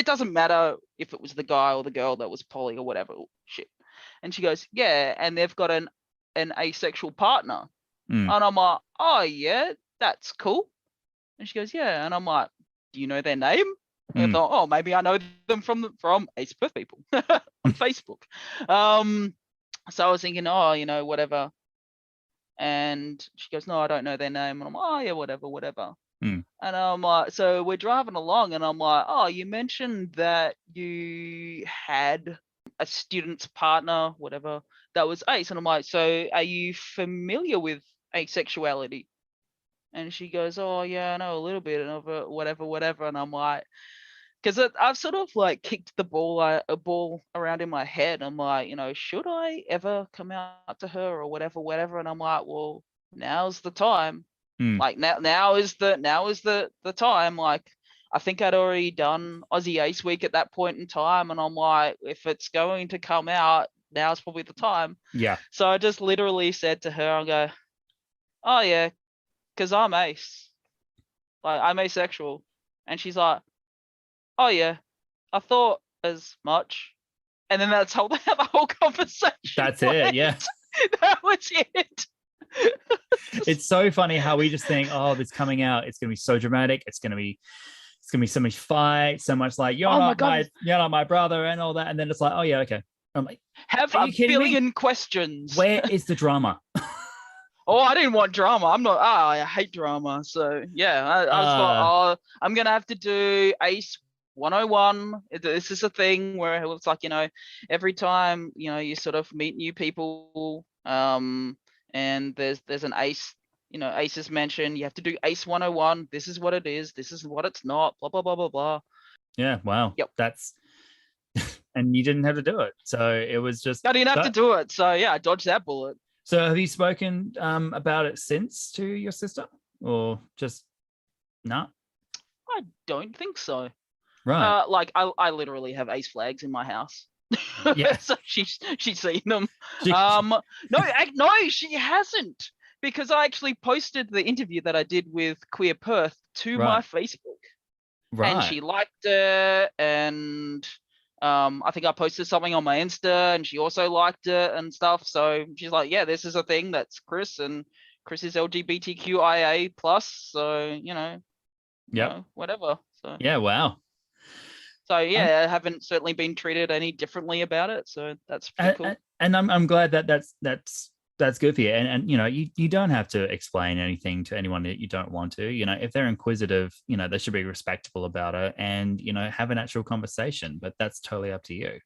doesn't matter if it was the guy or the girl that was poly or whatever shit. And she goes, yeah, and they've got an asexual partner. And I'm like, oh yeah, that's cool. And she goes, yeah. And I'm like, do you know their name? And I thought, oh, maybe I know them from Ace Perth People on Facebook. So I was thinking, oh, you know, whatever. And she goes, no, I don't know their name. And I'm like, oh yeah, whatever. And I'm like, so we're driving along, and I'm like, oh, you mentioned that you had a student's partner, whatever, that was ace. And I'm like, so are you familiar with asexuality? And she goes, oh yeah, I know a little bit of it, whatever. And I'm like, because I've sort of like kicked a ball around in my head. I'm like, you know, should I ever come out to her or whatever? And I'm like, well, now's the time. Like now is the time. Like, I think I'd already done Aussie Ace Week at that point in time, and I'm like, if it's going to come out, now's probably the time. Yeah. So I just literally said to her, I go, oh yeah, because I'm ace, like I'm asexual. And she's like, oh yeah, I thought as much. And then that's how the whole conversation That's went. it. Yeah. That was it. It's so funny how we just think, oh, this coming out, it's gonna be so dramatic, it's gonna be so much fight, so much like you're not my brother and all that, and then it's like, oh yeah, okay. I'm like, have a billion questions. Where is the drama? Oh, I didn't want drama. I hate drama. So yeah, I was like, oh, I'm gonna have to do Ace 101. This is a thing where it's like, you know, every time, you know, you sort of meet new people, and there's an ace, you know, ace is mentioned. You have to do Ace 101. This is what it is. This is what it's not. Blah blah blah blah blah. Yeah. Wow. Yep. That's and you didn't have to do it, so it was just. I didn't have to do it, so yeah, I dodged that bullet. So have you spoken about it since to your sister, or just no? I don't think so. Right. Like I literally have ace flags in my house. Yeah. So she's seen them. She- No, she hasn't, because I actually posted the interview that I did with Queer Perth to my Right. Facebook, and Right. she liked it, and I think I posted something on my Insta, and she also liked it and stuff. So she's like, yeah, this is a thing that's Chris, and Chris is LGBTQIA plus, so Yep. whatever. So Yeah. Wow. yeah, I haven't certainly been treated any differently about it, so that's pretty cool. And I'm glad that that's good for you. And you don't have to explain anything to anyone that you don't want to. If they're inquisitive, they should be respectable about it and have an actual conversation. But that's totally up to you.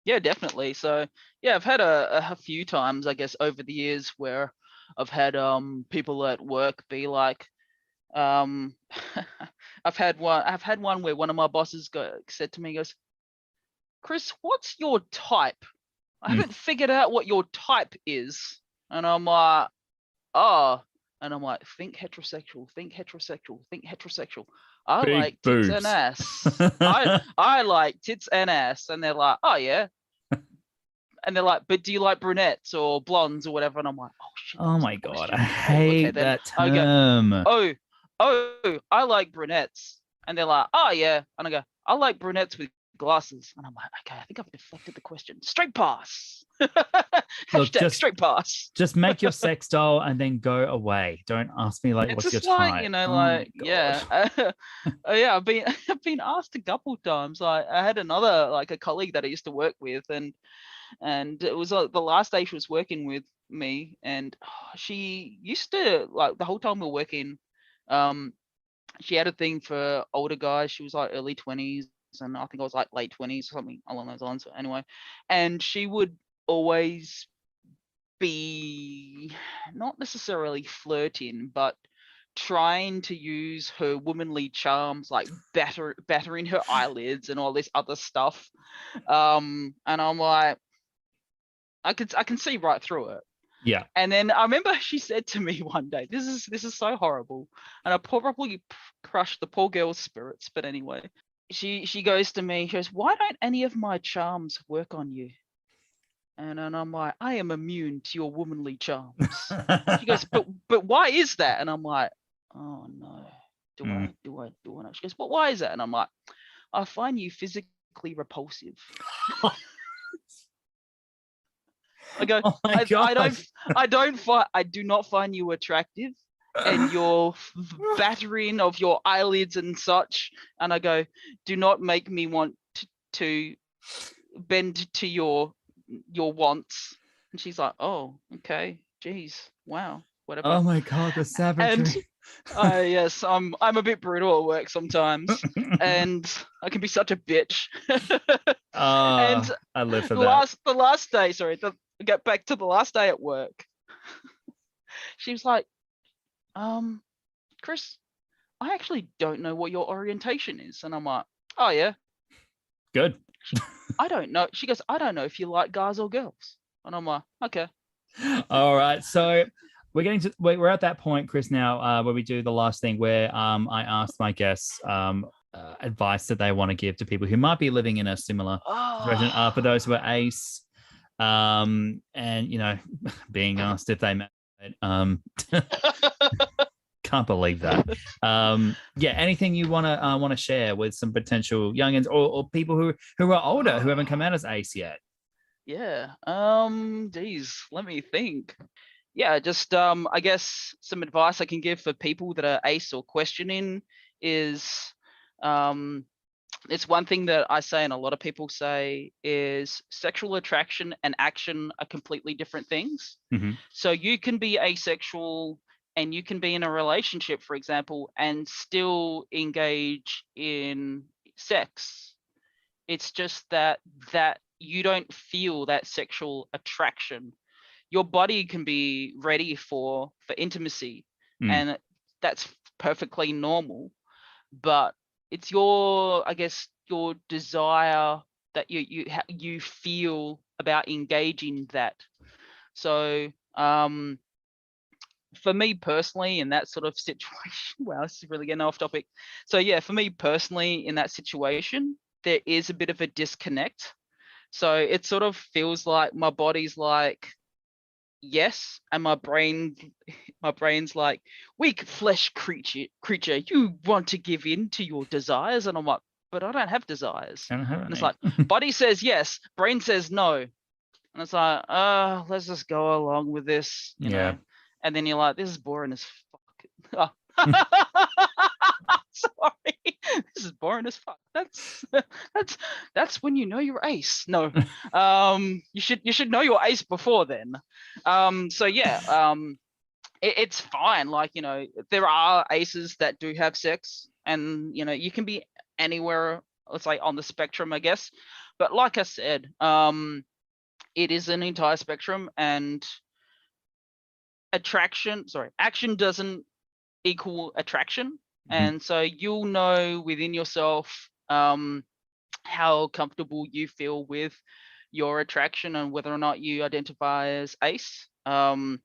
Yeah, definitely. So yeah, I've had a few times, I guess, over the years where I've had people at work be like, I've had one where one of my bosses said to me, he goes, Chris, what's your type? I haven't figured out what your type is. And I'm like, oh. And I'm like, think heterosexual, think heterosexual, think heterosexual. I Big like tits boobs. and ass. I like tits and ass. And they're like, oh yeah. And they're like, but do you like brunettes or blondes or whatever? And I'm like, oh shit. Oh my God. I hate that I go, term. oh, I like brunettes. And they're like, oh yeah. And I go, I like brunettes with glasses. And I'm like, okay, I think I've deflected the question. Straight pass. Look, Hashtag straight pass. Just make your sex doll and then go away. Don't ask me like, It's what's your just like, type? yeah. Yeah, I've been asked a couple times. Like I had another, like a colleague that I used to work with, and it was the last day she was working with me, and she used to, like, the whole time we were working, she had a thing for older guys. She was like early 20s, and I think I was like late 20s or something along those lines. Anyway, and she would always be not necessarily flirting, but trying to use her womanly charms, like battering her eyelids and all this other stuff. And I'm like, I can see right through it. Yeah. And then I remember she said to me one day, this is so horrible, and I probably crushed the poor girl's spirits, but anyway, she goes to me, she goes, why don't any of my charms work on you? And I'm like, I am immune to your womanly charms. She goes, but why is that? And I'm like, oh no, do I know? She goes, but why is that? And I'm like, I find you physically repulsive. I go, oh my I do not find you attractive, and your battering of your eyelids and such. And I go, do not make me want to bend to your wants. And she's like, oh, okay, geez, wow, whatever. Oh my God, the savagery. And yes, I'm a bit brutal at work sometimes, and I can be such a bitch. And I live for that. The last day, sorry, get back to the last day at work. She was like, Chris, I actually don't know what your orientation is. And I'm like, oh yeah, good. I don't know. She goes, I don't know if you like guys or girls. And I'm like, okay. All right. So we're at that point, Chris, now where we do the last thing where I asked my guests advice that they want to give to people who might be living in a similar situation. For those who are ace, and being asked if they met. Can't believe that. Anything you want to share with some potential youngins or people who are older who haven't come out as ace yet? Yeah. Geez, let me think. Yeah, just I guess some advice I can give for people that are ace or questioning is it's one thing that I say and a lot of people say is sexual attraction and action are completely different things. Mm-hmm. So you can be asexual and you can be in a relationship, for example, and still engage in sex. It's just that you don't feel that sexual attraction. Your body can be ready for intimacy, and that's perfectly normal. But it's your desire that you feel about engaging that. So for me personally, in that sort of situation, wow, this is really getting off topic. So yeah, for me personally, in that situation, there is a bit of a disconnect So it sort of feels like my body's like, yes, and my brain's like, weak flesh creature, you want to give in to your desires? And I'm like, but I don't have desires. I don't have And it's any. like, body says yes, brain says no. And it's like, let's just go along with this, you Yeah. know. And then you're like, this is boring as fuck. Sorry, this is boring as fuck. That's when you know you're ace. No, you should know your ace before then. So yeah, it's fine. Like, you know, there are aces that do have sex, and you know, you can be anywhere, let's say, on the spectrum, I guess. But like I said, it is an entire spectrum, and action doesn't equal attraction. And so you'll know within yourself how comfortable you feel with your attraction and whether or not you identify as ace. And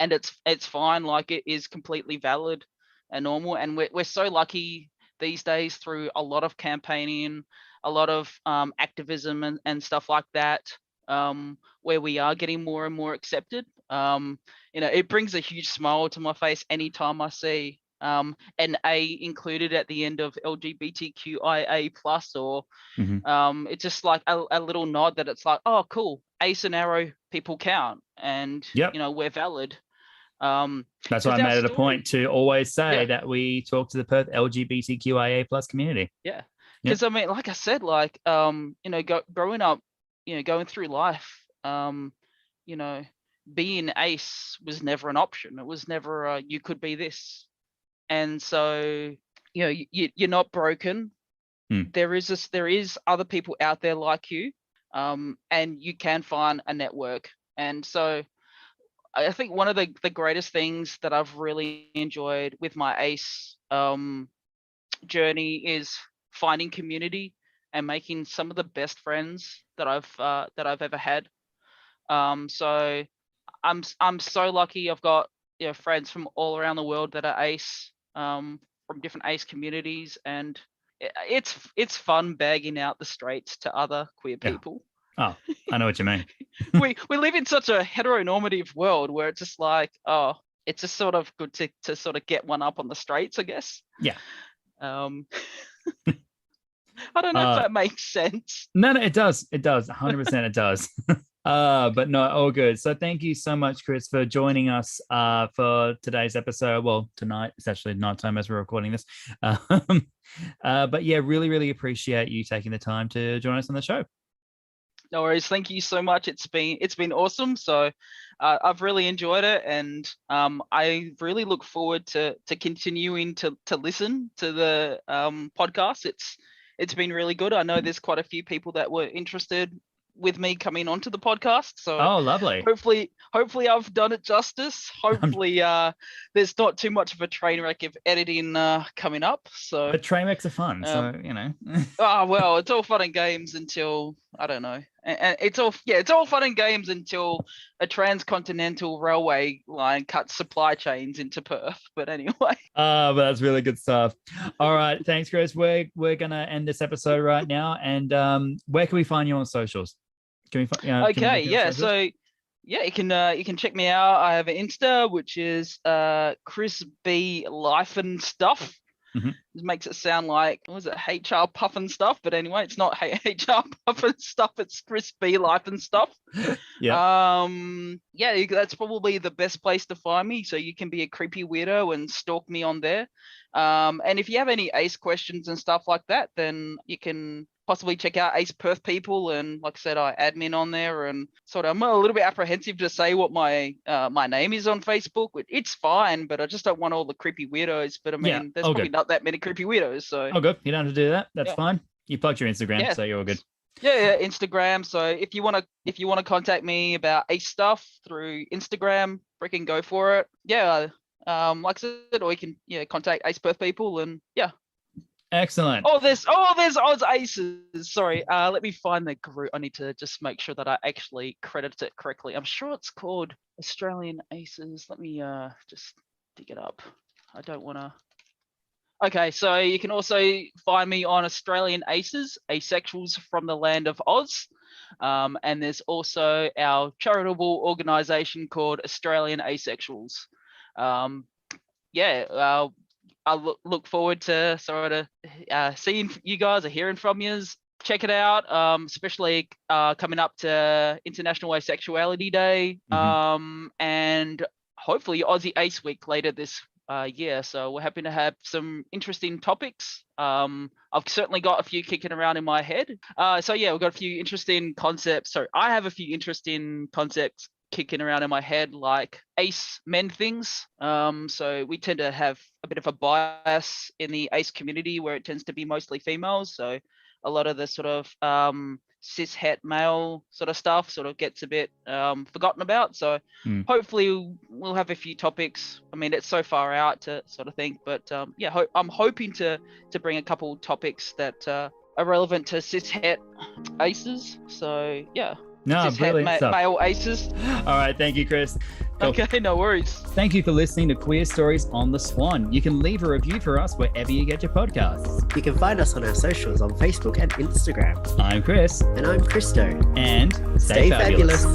it's fine. Like, it is completely valid and normal. And we're so lucky these days through a lot of campaigning, a lot of activism and stuff like that, where we are getting more and more accepted. You know, it brings a huge smile to my face anytime I see an A included at the end of LGBTQIA plus, or it's just like a little nod that it's like, oh, cool, ace and arrow people count, and Yep. you know, we're valid. That's why I made it a point to always say that we talk to the Perth LGBTQIA plus community. Yeah, because I mean, like I said, like you know, growing up, you know, going through life, you know, being ace was never an option. It was never you could be this. And so, you know, you're not broken. There is other people out there like you, and you can find a network. And so I think one of the greatest things that I've really enjoyed with my ace journey is finding community and making some of the best friends that I've ever had. So I'm so lucky. I've got, you know, friends from all around the world that are ace, from different ace communities, and it's fun bagging out the straights to other queer people. Oh, I know what you mean. we live in such a heteronormative world where it's just like, oh, it's just sort of good to sort of get one up on the straights, I guess. Yeah. I don't know if that makes sense. No, it does. It does. 100% it does. But no, all good. So thank you so much, Chris, for joining us for today's episode. Well, tonight, it's actually nighttime as we're recording this. But yeah, really, really appreciate you taking the time to join us on the show. No worries. Thank you so much. It's been awesome. So I've really enjoyed it, and I really look forward to continuing to listen to the podcast. It's been really good. I know there's quite a few people that were interested with me coming onto the podcast. So lovely. Hopefully I've done it justice. Hopefully there's not too much of a train wreck of editing coming up. So but train wrecks are fun. So, you know. Well, it's all fun and games until, I don't know. And it's all fun and games until a transcontinental railway line cuts supply chains into Perth. But anyway. But that's really good stuff. All right. Thanks, Chris. We're gonna end this episode right now. And where can we find you on socials? Can we find so you can check me out. I have an Insta, which is Chris B Life and Stuff. It makes it sound like, what was it, HR Puff and Stuff? But anyway, it's not HR Puff and Stuff. It's Chris B Life and Stuff. That's probably the best place to find me. So you can be a creepy weirdo and stalk me on there. And if you have any ace questions and stuff like that, then you can possibly check out Ace Perth People, and like I said, I admin on there, and sort of I'm a little bit apprehensive to say what my my name is on Facebook. It's fine, but I just don't want all the creepy weirdos. But I mean, there's probably not that many creepy weirdos. So good. You don't have to do that. That's fine. You plugged your Instagram, so you're all good. Yeah, Instagram. So if you wanna contact me about Ace stuff through Instagram, freaking go for it. Yeah. Like I said, or you can contact Ace Perth People, and Excellent. There's Oz Aces. Sorry, let me find the group. I need to just make sure that I actually credit it correctly. I'm sure it's called Australian Aces. Let me just dig it up. I don't want to. Okay, so you can also find me on Australian Aces, Asexuals from the Land of Oz. And there's also our charitable organisation called Australian Asexuals. I look forward to sort of seeing you guys or hearing from you. Check it out, especially coming up to International Asexuality Day, and hopefully Aussie Ace Week later this year. So we're happy to have some interesting topics. I've certainly got a few kicking around in my head. We've got a few interesting concepts. So I have a few interesting concepts kicking around in my head, like ace men things. So we tend to have a bit of a bias in the ace community where it tends to be mostly females. So a lot of the sort of cis het male sort of stuff sort of gets a bit forgotten about. So hopefully we'll have a few topics. I mean, it's so far out to sort of think, but I'm hoping to bring a couple topics that are relevant to cis het aces. So yeah. No, brilliant stuff. Male aces. All right, thank you, Chris. Cool. Okay, no worries. Thank you for listening to Queer Stories on the Swan. You can leave a review for us wherever you get your podcasts. You can find us on our socials on Facebook and Instagram. I'm Chris. And I'm Christo. And stay fabulous.